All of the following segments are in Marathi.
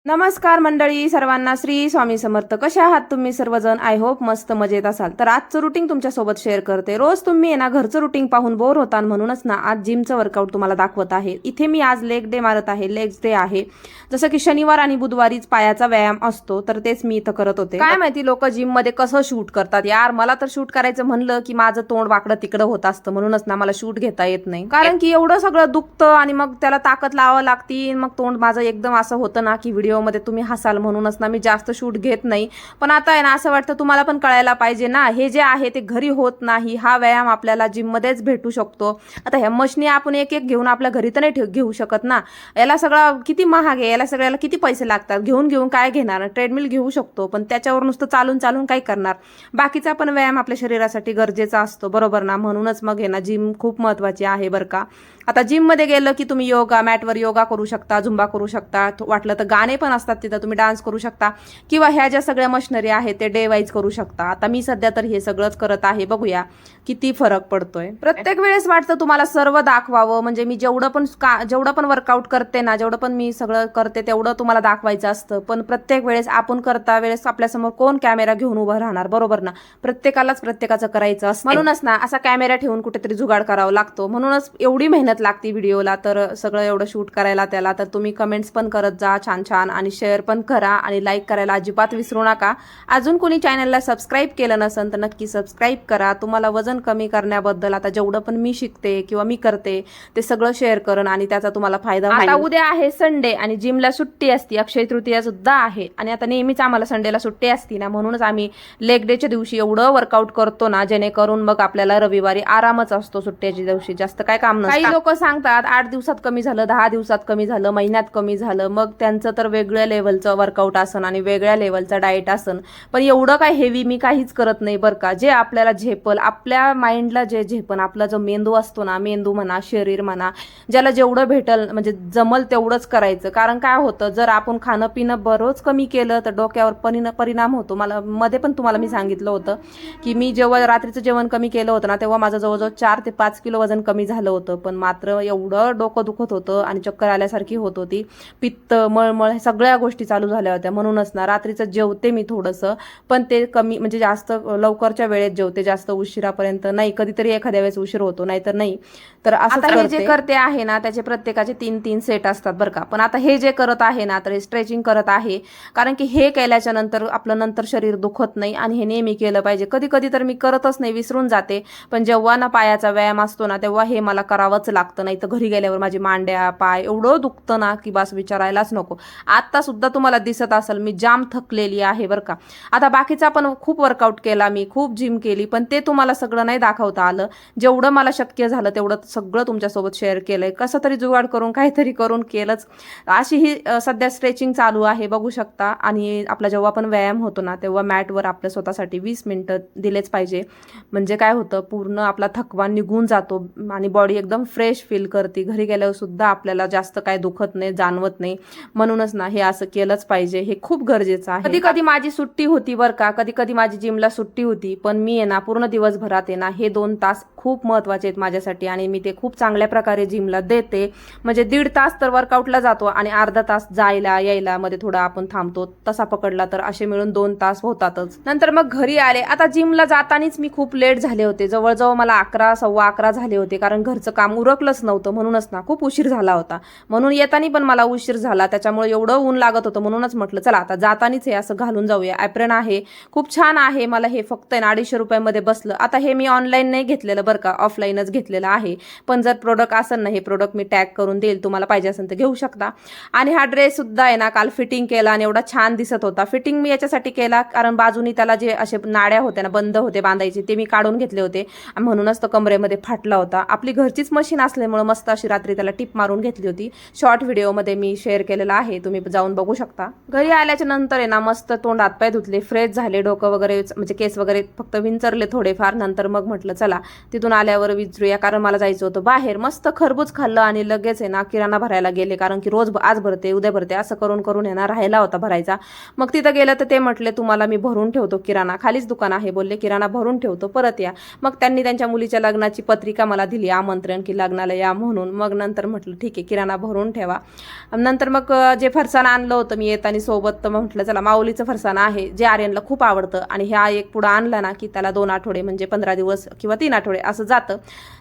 नमस्कार मंडळी, सर्वांना श्री स्वामी समर्थ. कशा आहात तुम्ही सर्वजण? आय होप मस्त मजेत असाल. तर आजचं रुटीन तुमच्यासोबत शेअर करते. रोज तुम्ही ना घरचं रुटीन पाहून बोर होता, म्हणूनच ना आज जिमचं वर्कआउट तुम्हाला दाखवत आहे. इथे मी आज लेग डे मारत आहे, लेग्स डे आहे. जसं की शनिवार आणि बुधवारीच पायाचा व्यायाम असतो, तर तेच मी इथं करत होते. काय माहिती लोक जिम मध्ये कसं शूट करतात यार. मला तर शूट करायचं म्हणलं की माझं तोंड वाकडं तिकडं होत असतं, म्हणूनच ना मला शूट घेता येत नाही. कारण की एवढं सगळं दुखतं आणि मग त्याला ताकद लावावं लागती. मग तोंड माझं एकदम असं होतं ना की मध्ये तुम्ही हसाल, म्हणूनच ना मी जास्त शूट घेत नाही. पण आता आहे ना असं वाटतं तुम्हाला पण कळायला पाहिजे ना, हे जे आहे ते घरी होत नाही. हा व्यायाम आपल्याला जिम मध्येच भेटू शकतो. आता ह्या मशीनी आपण एक एक घेऊन आपल्या घरी तर नाही घेऊ शकत ना. याला सगळं किती महाग आहे, याला सगळ्याला किती पैसे लागतात. घेऊन घेऊन काय घेणार? ट्रेडमिल घेऊ शकतो, पण त्याच्यावर नुसतं चालून चालून काय करणार. बाकीचा पण व्यायाम आपल्या शरीरासाठी गरजेचा असतो, बरोबर ना. म्हणूनच मग हे ना जिम खूप महत्वाची आहे बरं का. आता जिम मध्ये गेलं की तुम्ही योगा मॅटवर योगा करू शकता, झुंबा करू शकता, वाटलं तर गाणे पण असतात तिथं, तुम्ही डान्स करू शकता, किंवा ह्या ज्या सगळ्या मशिनरी आहेत ते डे वाईज करू शकता. आता मी सध्या तर हे सगळंच करत आहे. बघूया किती फरक पडतोय. प्रत्येक वेळेस वाटतं तुम्हाला सर्व दाखवावं, म्हणजे मी जेवढं पण वर्कआउट करते ना, जेवढं पण मी सगळं करते तेवढं तुम्हाला दाखवायचं असतं. पण प्रत्येक वेळेस आपण करता वेळेस आपल्यासमोर कोण कॅमेरा घेऊन उभं राहणार, बरोबर ना. प्रत्येकालाच प्रत्येकाचं करायचं असतं, म्हणूनच ना असा कॅमेरा ठेवून कुठेतरी जुगाड करावा लागतो. म्हणूनच एवढी मेहनत लागते व्हिडिओला, तर सगळं एवढं शूट करायला त्याला. तर तुम्ही कमेंट्स पण करत जा छान छान, आणि शेअर पण करा, आणि लाईक करायला अजिबात विसरू नका. अजून कोणी चॅनलला सबस्क्राईब केलं नसेल तर नक्की सबस्क्राईब करा. तुम्हाला वजन कमी करण्याबद्दल आता जेवढं पण मी शिकते किंवा मी करते ते सगळं शेअर करण, आणि त्याचा तुम्हाला फायदा होईल. आता उद्या आहे संडे आणि जिमला सुट्टी असते, अक्षय तृतीया सुद्धा आहे. आणि आता नेहमीच आम्हाला संडेला सुट्टी असती ना, म्हणूनच आम्ही लेग डेच्या दिवशी एवढं वर्कआउट करतो ना, जेणेकरून मग आपल्याला रविवारी आरामच असतो. सुट्ट्याच्या दिवशी जास्त काय काम नसतं. काही लोक सांगतात 8 दिवसात कमी झालं, 10 दिवसात कमी झालं, महिन्यात कमी झालं. मग त्यांचं तर वेगळ्या लेवलचं वर्कआउट असन आणि वेगळ्या लेवलचा डाएट असन. पण एवढं काय हेवी मी काहीच करत नाही बरं का. जे आपल्याला झेपल, आपल्या माइंडला जे झेपल, आपला जो मेंदू असतो ना, मेंदू म्हणा शरीर म्हणा, ज्याला जेवढं भेटल म्हणजे जमल तेवढंच करायचं. कारण काय होतं, जर आपण खाणं पिणं बरोच कमी केलं तर डोक्यावर परिणाम होतो. मला मध्ये पण तुम्हाला मी सांगितलं होतं की मी जेव्हा रात्रीचं जेवण कमी केलं होतं ना, तेव्हा माझं जवळजवळ 4 ते 5 किलो वजन कमी झालं होतं. पण मात्र एवढं डोकं दुखत होतं आणि चक्कर आल्यासारखी होत होती, पित्त मळमळ सगळ्या गोष्टी चालू झाल्या होत्या. म्हणूनच ना रात्रीचं जेवते मी थोडंसं, पण ते कमी, म्हणजे जास्त लवकरच्या वेळेत जेवते, जास्त उशिरापर्यंत नाही. कधीतरी एखाद्या वेळेस उशीर होतो, नाहीतर नाही. तर असं हे जे करते आहे ना, त्याचे प्रत्येकाचे 3-3 सेट असतात बरं का. पण आता हे जे करत आहे ना, तर हे स्ट्रेचिंग करत आहे. कारण की हे केल्याच्या नंतर आपलं नंतर शरीर दुखत नाही, आणि हे नेहमी केलं पाहिजे. कधी कधी तर मी करतच नाही, विसरून जाते. पण जेव्हा ना पायाचा व्यायाम असतो ना, तेव्हा हे मला करावंच लागतं. नाही तर घरी गेल्यावर माझी मांड्या पाय एवढं दुखतं ना की बस विचारायलाच नको. आता सुद्धा तुम्हाला दिसत असेल मी जाम थकलेली आहे बरं का. आता बाकीचा पण खूप वर्कआउट केला मी, खूप जिम केली, पण ते तुम्हाला सगळं नाही दाखवता आलं. जेवढं मला शक्य झालं तेवढं सगळं तुमच्यासोबत शेअर केलंय. कसं तरी जुगाड करून काहीतरी करून केलंच. अशी ही सध्या स्ट्रेचिंग चालू आहे, बघू शकता. आणि आपला जेव्हा पण व्यायाम होतो ना, तेव्हा मॅटवर आपल्या स्वतःसाठी 20 मिनिटं दिलेच पाहिजे. म्हणजे काय होतं, पूर्ण आपला थकवा निघून जातो आणि बॉडी एकदम फ्रेश फील करते. घरी गेल्यावर सुद्धा आपल्याला जास्त काय दुखत नाही, जाणवत नाही. म्हणूनच ना हे असं केलंच पाहिजे, हे खूप गरजेचं आहे. कधी कधी माझी सुट्टी होती बरं का, कधी कधी माझी जिमला सुट्टी होती, पण मी आहे ना पूर्ण दिवसभरात आहे ना हे 2 तास खूप महत्वाचे आहेत माझ्यासाठी, आणि मी ते खूप चांगल्या प्रकारे जिमला देते. म्हणजे 1.5 तास तर वर्कआउटला जातो आणि अर्धा तास जायला यायला मध्ये थोडा आपण थांबतो, तसा पकडला तर असे मिळून 2 तास होतातच. नंतर मग घरी आले. आता जिमला जातानीच मी खूप लेट झाले होते, जवळजवळ मला 11 सव्वा 11 झाले होते, कारण घरचं काम उरकलंच नव्हतं. म्हणूनच ना खूप उशीर झाला होता. म्हणून येतानी पण मला उशीर झाला, त्याच्यामुळे एवढं ऊन लागत होतं. म्हणूनच म्हटलं चला आता जातानीच हे असं घालून जाऊया. ॲप्रन आहे, खूप छान आहे. मला हे फक्त 250 रुपयामध्ये बसलं. आता हे मी ऑनलाईन नाही घेतलेलं बरं का, ऑफलाईनच घेतलेलं आहे. पण जर प्रोडक्ट असेल ना, हे प्रोडक्ट मी टॅग करून देईल, तुम्हाला पाहिजे असेल तर घेऊ शकता. आणि हा ड्रेस सुद्धा आहे ना काल फिटिंग केला आणि एवढा छान दिसत होता. फिटिंग मी याच्यासाठी केला कारण बाजूनी त्याला जे असे नाड्या होत्या ना, बंद होते बांधायचे, ते मी काढून घेतले होते, म्हणूनच तो कमरेमध्ये फाटला होता. आपली घरचीच मशीन असल्यामुळे मस्त अशी रात्री त्याला टिप मारून घेतली होती. शॉर्ट व्हिडिओमध्ये मी शेअर केलेला आहे, तुम्ही जाऊन बघू शकता. घरी आल्याच्या नंतर आहे ना मस्त तोंड हातपाय धुतले, फ्रेश झाले, डोकं वगैरे म्हणजे केस वगैरे फक्त विंचरले थोडेफार. नंतर मग म्हटलं चला तिथून आल्यावर विचारूया, कारण मला जायचं होतं बाहेर. मस्त खरबूज खाल्लं आणि लगेच आहे ना किराणा भरायला गेले, कारण की रोज आज भरते उद्या भरते असं करून करून आहे ना राहिला होता भरायचा. मग तिथं गेलं तर ते म्हटले तुम्हाला मी भरून ठेवतो किराणा, खालीच दुकान आहे, बोलले किराणा भरून ठेवतो, परत या. मग त्यांनी त्यांच्या मुलीच्या लग्नाची पत्रिका मला दिली, आमंत्रण की लग्न लग्नाला या म्हणून. मग नंतर म्हटलं ठीक आहे किराणा भरून ठेवा. नंतर मग जे फरसाण आणलं होतं मी येताना सोबत, तर म्हटलं चला माऊलीचं फरसाण आहे जे आर्यनला खूप आवडतं, आणि ह्या एक पुढं आणला ना की त्याला 2 आठवडे म्हणजे 15 दिवस किंवा 3 आठवडे असं जातं.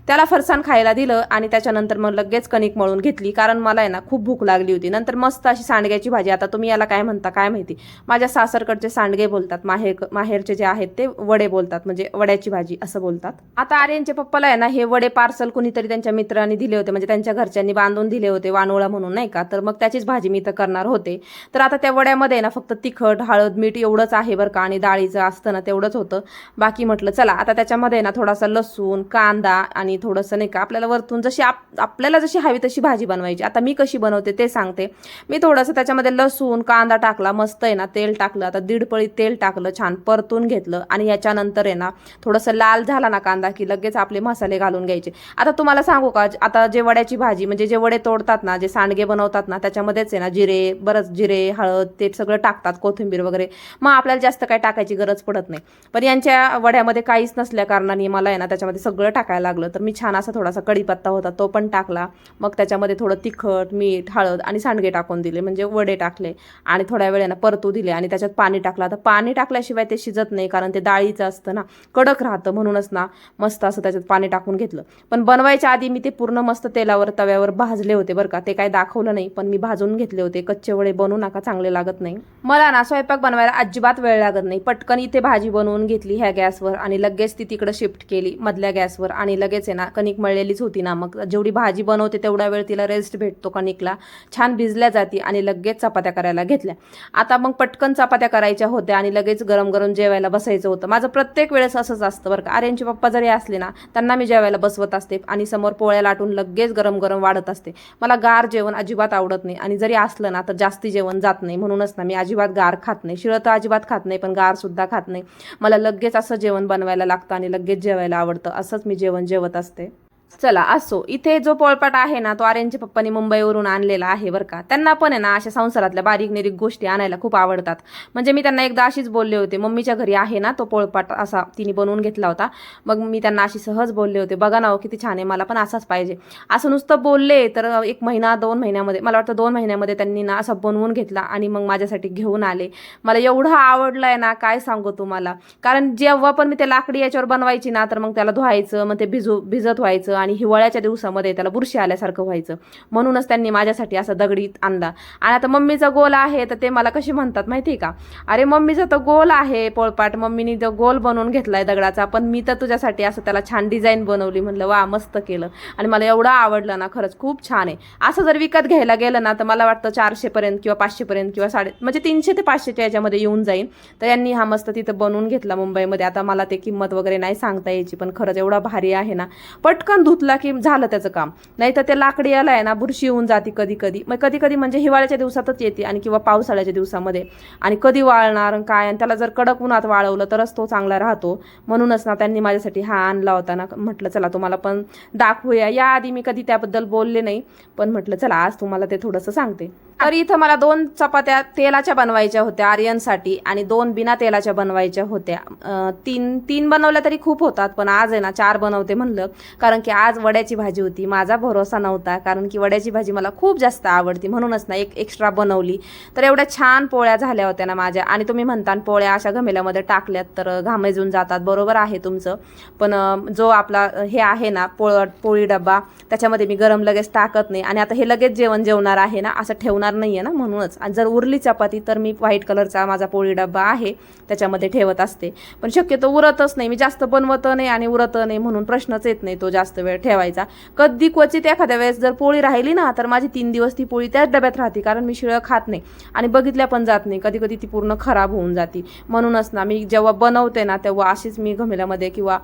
त्याला फरसाण खायला दिलं आणि त्याच्यानंतर मग लगेच कणिक मळून घेतली, कारण मला आहे ना खूप भूक लागली होती. नंतर मस्त अशी सांडग्याची भाजी, आता तुम्ही याला काय म्हणता काय माहिती, माझ्या सासरकडचे सांडगे बोलतात, माहेरचे जे आहेत ते वडे बोलतात, म्हणजे वड्याची भाजी असं बोलतात. आता आर्यनच्या पप्पाला आहे ना हे वडे पार्सल कोणीतरी त्यांच्या मित्रांनी दिले होते, म्हणजे त्यांच्या घरच्यांनी बांधून दिले होते वानोळा म्हणून नाही का, तर मग त्याचीच भाजी मी तर करणार होते. तर आता त्या वड्यामध्ये ना फक्त तिखट हळद मीठ एवढंच आहे बरं का, आणि डाळीचं असतं ना तेवढंच होतं. बाकी म्हटलं चला आता त्याच्यामध्ये ना थोडासा लसूण कांदा आणि थोडंसं नाही का आपल्याला वरतून जशी आपल्याला जशी हवी तशी भाजी बनवायची. आता मी कशी बनवते ते सांगते. मी थोडंसं त्याच्यामध्ये लसूण कांदा टाकला, मस्त आहे ना तेल टाकलं, आता 1.5 पळी तेल टाकलं, छान परतून घेतलं, आणि याच्यानंतर आहे ना थोडंसं लाल झाला ना कांदा की लगेच आपले मसाले घालून घ्यायचे. आता तुम्हाला सांगू का, आता जे वड्याची भाजी म्हणजे जे वडे तोडतात ना, जे सांडगे बनवतात ना, त्याच्यामध्येच आहे ना जिरे, बरंच जिरे हळद ते सगळं टाकतात, कोथिंबीर वगैरे, मग आपल्याला जास्त काय टाकायची गरज पडत नाही. पण यांच्या वड्यामध्ये काहीच नसल्या कारणाने मला आहे ना त्याच्यामध्ये सगळं टाकायला लागलं. तर मी छान असा थोडासा कढीपत्ता होता तो पण टाकला, मग त्याच्यामध्ये थोडं तिखट मीठ हळद आणि सांडगे टाकून दिले, म्हणजे वडे टाकले, आणि थोड्या वेळेनं परतू दिले, आणि त्याच्यात पाणी टाकलं. आता पाणी टाकल्याशिवाय ते शिजत नाही, कारण ते डाळीचं असतं ना, कडक राहतं, म्हणूनच ना मस्त असं त्याच्यात पाणी टाकून घेतलं. पण बनवायच्या आधी मी ते पूर्ण मस्त तेलावर तव्यावर भाजले होते बरं का, ते काय दाखवलं नाही, पण मी भाजून घेतले होते. कच्चे वडे बनवू नका, चांगले लागत नाही. मला ना स्वयंपाक बनवायला अजिबात वेळ लागत नाही, पटकन इथे भाजी बनवून घेतली ह्या गॅसवर, आणि लगेच ती तिकडे शिफ्ट केली मधल्या गॅसवर, आणि लगेच आहे ना कणिक मळलेलीच होती ना, मग जेवढी भाजी बनवते तेवढा वेळ तिला रेस्ट भेटतो कणिकला, छान भिजल्या जाती, आणि लगेच चपात्या करायला घेतल्या. आता मग पटकन चपात्या करायच्या होत्या आणि लगेच गरम गरम जेवायला बसायचं होतं. माझं प्रत्येक वेळेस असंच असतं बरं का. आर्यनचे पप्पा जरी असले ना त्यांना मी जेवायला बसवत असते, आणि समोर पोळ्या लाटून लगेच गरम गरम वाढत असते. मला गार जेवण अजिबात आवडत नाही, आणि जरी असलं ना तर जास्ती जेवण जात नाही, म्हणूनच ना मी अजिबात गार खात नाही. शिळं तर अजिबात खात नाही, पण गार सुद्धा खात नाही. मला लगेच असं जेवण बनवायला लागतं आणि लगेच जेवायला आवडतं, असंच मी जेवण जेवत असते. चला असो, इथे जो पोळपाट आहे ना तो आर्यनच्या पप्पांनी मुंबईवरून आणलेला आहे बरं का. त्यांना पण आहे ना अशा संसारातल्या बारीक निरीक गोष्टी आणायला खूप आवडतात. म्हणजे मी त्यांना एकदा अशीच बोलले होते, मम्मीच्या घरी आहे ना तो पोळपाट असा तिने बनवून घेतला होता. मग मी त्यांना अशी सहज बोलले होते, बघा ना किती छान आहे, मला पण असाच पाहिजे. असं नुसतं बोलले तर 1 महिना 2 महिन्यामध्ये, मला वाटतं 2 महिन्यामध्ये त्यांनी ना असं बनवून घेतला आणि मग माझ्यासाठी घेऊन आले. मला एवढं आवडलं आहे ना काय सांगू तुम्हाला. कारण जेव्हा पण मी ते लाकडी याच्यावर बनवायची ना तर मग त्याला धुवायचं, मग ते भिजत व्हायचं, आणि हिवाळ्याच्या दिवसामध्ये त्याला बुरशी आल्यासारखं व्हायचं. म्हणूनच त्यांनी माझ्यासाठी असा दगडीत आणला. आणि आता मम्मीचा गोल आहे तर ते मला कशी म्हणतात माहिती का, अरे मम्मीचा तर गोल आहे पोळपाट, मम्मीने तो गोल बनवून घेतलाय दगडाचा, पण मी तर तुझ्यासाठी असं त्याला छान डिझाईन बनवली. म्हणलं वा मस्त केलं, आणि मला एवढं आवडलं ना, खरंच खूप छान आहे. असं जर विकत घ्यायला गेलं ना तर मला वाटतं 400 पर्यंत किंवा 500 पर्यंत किंवा म्हणजे 300 ते 500च्या याच्यामध्ये येऊन जाईल. तर यांनी हा मस्त तिथं बनवून घेतला मुंबईमध्ये. आता मला ते किंमत वगैरे नाही सांगता यायची, पण खरंच एवढा भारी आहे ना, पटकन धुतला की झालं त्याचं काम. नाही तर ते लाकडी याला आहे ना बुरशी येऊन जाती कधी कधी, मग कधी कधी म्हणजे हिवाळ्याच्या दिवसातच येते, आणि किंवा पावसाळ्याच्या दिवसामध्ये, आणि कधी वाळणार काय, आणि त्याला जर कडक उन्हात वाळवलं तरच तो चांगला राहतो. म्हणूनच ना त्यांनी माझ्यासाठी हा आणला होता ना. म्हटलं चला तुम्हाला पण दाखवूया, याआधी मी कधी त्याबद्दल बोलले नाही, पण म्हटलं चला आज तुम्हाला ते थोडंसं सांगते. तर इथं मला 2 चपात्या तेलाच्या बनवायच्या होत्या आर्यनसाठी, आणि 2 बिना तेलाच्या बनवायच्या होत्या. 3 बनवल्या तरी खूप होतात, पण आज आहे ना 4 बनवते म्हणलं, कारण की आज वड्याची भाजी होती. माझा भरोसा नव्हता, कारण की वड्याची भाजी मला खूप जास्त आवडती, म्हणूनच ना एक एक्स्ट्रा बनवली. तर एवढ्या छान पोळ्या झाल्या होत्या ना माझ्या. आणि तुम्ही म्हणता पोळ्या अशा घमेल्यामध्ये टाकल्यात तर घामेजून जातात, बरोबर आहे तुमचं, पण जो आपला हे आहे ना पोळी डब्बा, त्याच्यामध्ये मी गरम लगेच टाकत नाही, आणि आता हे लगेच जेवणार आहे ना, असं ठेवणार नाहीये ना, म्हणूनच. आणि जर उरली चपाती तर मी व्हाईट कलरचा माझा पोळी डब्बा आहे त्याच्यामध्ये ठेवत असते, पण शक्यतो उरतच नाही, मी जास्त बनवत नाही आणि उरत नाही, म्हणून प्रश्नच येत नाही तो जास्त वेळ ठेवायचा. कधी क्वचित एखाद्या वेळेस जर पोळी राहिली ना तर माझी 3 दिवस ती पोळी त्याच डब्यात राहते, कारण मी शिळं खात नाही आणि बघितल्या पण जात नाही. कधी कधी ती पूर्ण खराब होऊन जाते. म्हणूनच ना मी जेव्हा बनवते ना तेव्हा अशीच मी घमेल्यामध्ये किंवा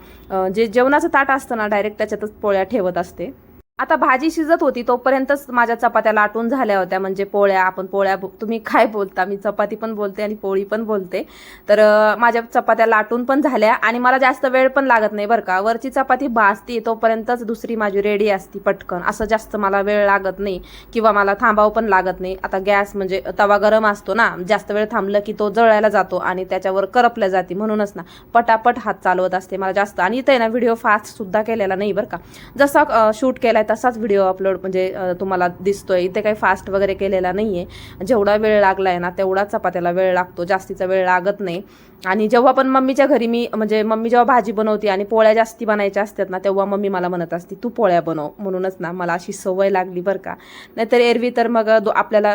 जे जेवणाचं ताट असतं ना डायरेक्ट त्याच्यातच पोळ्या ठेवत असते. आता भाजी शिजत होती तोपर्यंतच माझ्या चपात्या लाटून झाल्या होत्या, म्हणजे पोळ्या. आपण पोळ्या, तुम्ही काय बोलता, मी चपाती पण बोलते आणि पोळी पण बोलते. तर माझ्या चपात्या लाटून पण झाल्या, आणि मला जास्त वेळ पण लागत नाही बरं का. वरची चपाती भाजती तोपर्यंतच दुसरी माझी रेडी असती पटकन, असं जास्त मला वेळ लागत नाही किंवा मला थांबावं पण लागत नाही. आता गॅस म्हणजे तवा गरम असतो ना, जास्त वेळ थांबलं की तो जळायला जातो आणि त्याच्यावर करपल्या जाते, म्हणूनच ना पटापट हात चालवत असते मला जास्त. आणि इथे ना व्हिडिओ फास्ट सुद्धा केलेला नाही बरं का, जसा शूट केलाय तसाच व्हिडिओ अपलोड म्हणजे तुम्हाला दिसतोय. इथे काही फास्ट वगैरे केलेला नाही आहे. जेवढा वेळ लागला आहे ना तेवढाच चपात्याला वेळ लागतो, जास्तीचा वेळ लागत नाही. आणि जेव्हा पण मम्मीच्या घरी मी म्हणजे मम्मी जेव्हा भाजी बनवते आणि पोळ्या जास्ती बनायच्या असतात ना तेव्हा मम्मी मला म्हणत असते तू पोळ्या बनव. म्हणूनच ना मला अशी सवय लागली बरं का. नाहीतर एरवी तर मग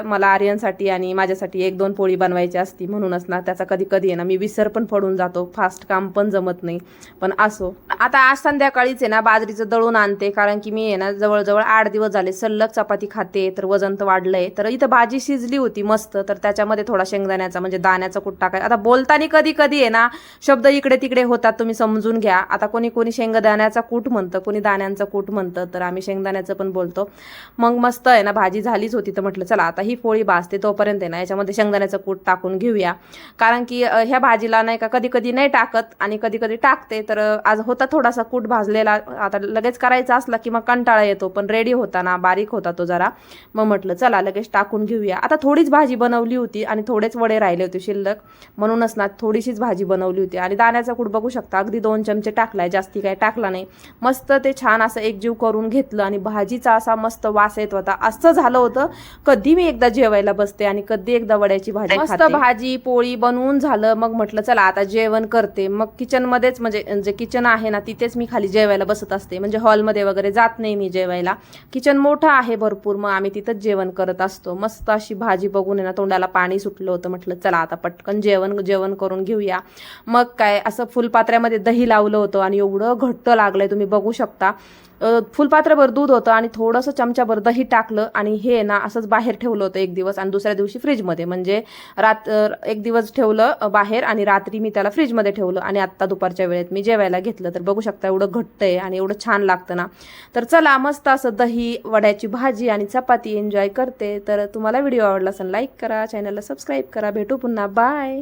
मला आर्यनसाठी आणि माझ्यासाठी 1-2 पोळी बनवायची असती. म्हणूनच ना त्याचा कधी कधी आहे ना मी विसर पण पडून जातो, फास्ट काम पण जमत नाही. पण असो, आता आज संध्याकाळीच आहे ना बाजरीचं दळून आणते, कारण की मी आहे ना जवळजवळ 8 दिवस झाले सलग चपाती खाते, तर वजन तर वाढलंय. तर इथं भाजी शिजली होती मस्त, तर त्याच्यामध्ये थोडा शेंगदाण्याचा म्हणजे दाण्याचा कूट टाकायचा. आता बोलताना कधी कधी आहे ना शब्द इकडे तिकडे होतात, तुम्ही समजून घ्या. आता कोणी कोणी शेंगदाण्याचा कूट म्हणतं, कोणी दाण्यांचा कूट म्हणतं, तर आम्ही शेंगदाण्याचं पण बोलतो. मग मस्त आहे ना भाजी झालीच होती, तर म्हटलं चला आता ही पोळी भाजते तोपर्यंत आहे ना याच्यामध्ये शेंगदाण्याचं कूट टाकून घेऊया. कारण की ह्या भाजीला नाही का कधी कधी नाही टाकत आणि कधी कधी टाकते. तर आज होता थोडासा कूट भाजलेला, आता लगेच करायचा असला की मग कंटाळा येतो, पण रेडी होता ना, बारीक होता तो जरा. मग म्हटलं चला लगेच टाकून घेऊया. आता थोडीच भाजी बनवली होती आणि थोडेच वडे राहिले होते शिल्लक, म्हणूनच ना थोडीशीच भाजी बनवली होती. आणि दाण्याचा कूट बघू शकता अगदी 2 चमचे टाकलाय, जास्ती काही टाकला नाही. मस्त ते छान असं एकजीव करून घेतलं आणि भाजीचा असा मस्त वास येत होता. असं झालं होतं कधी मी एकदा जेवायला बसते आणि कधी एकदा वड्याची भाजी खाते. मस्त भाजी पोळी बनवून झालं, मग म्हटलं चला आता जेवण करते. मग किचनमध्येच म्हणजे जे किचन आहे ना तिथेच मी खाली जेवायला बसत असते, म्हणजे हॉलमध्ये वगैरे जात नाही मी जेवायला. किचन मोठं आहे भरपूर, मग आम्ही तिथंच जेवण करत असतो. मस्त अशी भाजी बघून आहे ना तोंडाला पाणी सुटलं होतं. म्हटलं चला आता पटकन जेवण करून घेऊया. मग काय असं फुलपात्र्यामध्ये दही लावलं होतं आणि एवढं घट्ट लागलंय तुम्ही बघू शकता. फुलपात्रभर दूध होतं आणि थोडंसं चमच्याभर दही टाकलं आणि हे ना असंच बाहेर ठेवलं होतं एक दिवस आणि दुसऱ्या दिवशी फ्रीजमध्ये, म्हणजे एक दिवस ठेवलं बाहेर आणि रात्री मी त्याला फ्रीजमध्ये ठेवलं आणि आत्ता दुपारच्या वेळेत मी जेवायला घेतलं. तर बघू शकता एवढं घट्ट आहे आणि एवढं छान लागतं ना. तर चला मस्त असं दही वड्याची भाजी आणि चपाती एन्जॉय करते. तर तुम्हाला व्हिडिओ आवडला असेल लाईक करा, चॅनलला सबस्क्राईब करा. भेटू पुन्हा, बाय.